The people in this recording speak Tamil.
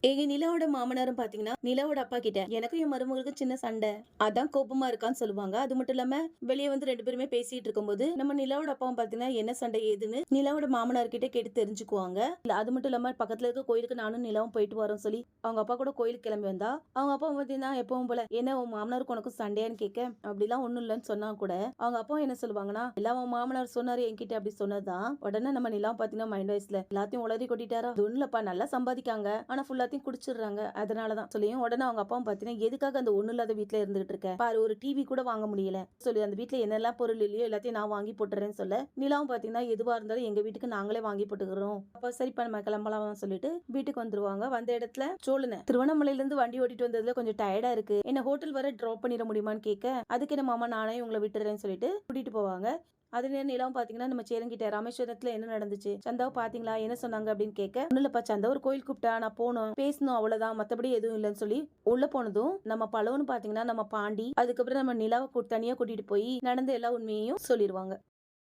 எங்க நிலாவோட மாமனாரும் பாத்தீங்கன்னா, நிலாவோட அப்பா கிட்ட எனக்கும் என் மருமகளுக்கும் சின்ன சண்டை. அதான் கோபமா இருக்கான்னு சொல்லுவாங்க. அது மட்டும் இல்லாம வெளியே வந்து 2 பேருமே பேசிட்டு இருக்கும்போது, நம்ம நிலாவோட அப்பாவும் பாத்தீங்கன்னா, என்ன சண்டை ஏதுன்னு நிலாவோட மாமனார் கிட்ட கேட்டு தெரிஞ்சுக்குவாங்க. இல்ல அது மட்டும் இல்லாம பக்கத்துல இருக்க கோயிலுக்கு நானும் நிலாவும் போயிட்டு வரோம்னு சொல்லி, அவங்க அப்பா கூட கோயிலுக்கு கிளம்பி வந்தா, அவங்க அப்பா பாத்தீங்கன்னா எப்பவும் போல, என்ன உன் மாமனாருக்கு உனக்கும் சண்டையான்னு கேட்க, அப்படிலாம் ஒண்ணும் இல்லைன்னு சொன்னா கூட, அவங்க அப்பா என்ன சொல்லுவாங்கன்னா, எல்லாம் உன் மாமனார் சொன்னாரு என்கிட்ட அப்படி சொன்னதுதான். உடனே நம்ம நிலா பாத்தீங்கன்னா மைண்ட் வாய்ஸ்ல எல்லாத்தையும் உளறி கொட்டிட்டாரா, அது ஒண்ணும் இல்லப்பா நல்லா சம்பாதிக்காங்க. ஆனா ஃபுல்லாத்தையும் குடிச்சிடுறாங்க. அதனாலதான் சொல்லியும் உடனே அவங்க அப்பாவும் பாத்தீங்கன்னா, எதுக்காக அந்த ஒண்ணு இல்லாத வீட்டுல இருந்துகிட்டு இருக்க பாரு, ஒரு டிவி கூட வாங்க முடியல சொல்லி, அந்த வீட்டுல என்னெல்லாம் பொருள் இல்லையோ எல்லாத்தையும் நான் வாங்கி போட்டுறேன்னு சொல்ல, நிலாவும் பாத்தீங்கன்னா எதுவா இருந்தாலும் எங்க வீட்டுக்கு நாங்களே வாங்கி போட்டுக்கிறோம், அப்ப சரிப்பா நம்ம கிளம்பலாம் சொல்லிட்டு வீட்டுக்கு வந்துருவாங்க. வந்த இடத்துல சோழனை திருவண்ணாமலையில இருந்து வண்டி ஓட்டிட்டு வந்ததுல கொஞ்சம் டயர்டா இருக்கு, என்ன ஹோட்டல் வர டிராப் பண்ணிட முடியுமான்னு கேட்க, அதுக்கு என்ன மாமா நானே உங்களை விட்டுறேன்னு சொல்லிட்டு கூட்டிட்டு போவாங்க. அது நேரம் நிலம் பாத்தீங்கன்னா நம்ம சேரங்கிட்ட ராமேஸ்வரத்துல என்ன நடந்துச்சு, சந்தாவை பாத்தீங்களா என்ன சொன்னாங்க அப்படின்னு கேட்க, ஒண்ணு இல்லப்பா சந்தா ஒரு கோயில் கூப்பிட்டா நான் போனோம் பேசணும் அவ்வளவுதான், மத்தபடி எதுவும் இல்லைன்னு சொல்லி உள்ள போனதும் நம்ம பழம்னு பாத்தீங்கன்னா நம்ம பாண்டி அதுக்கப்புறம் நம்ம நிலாவை தனியா கூட்டிட்டு போய் நடந்த எல்லா உண்மையையும் சொல்லிடுவாங்க.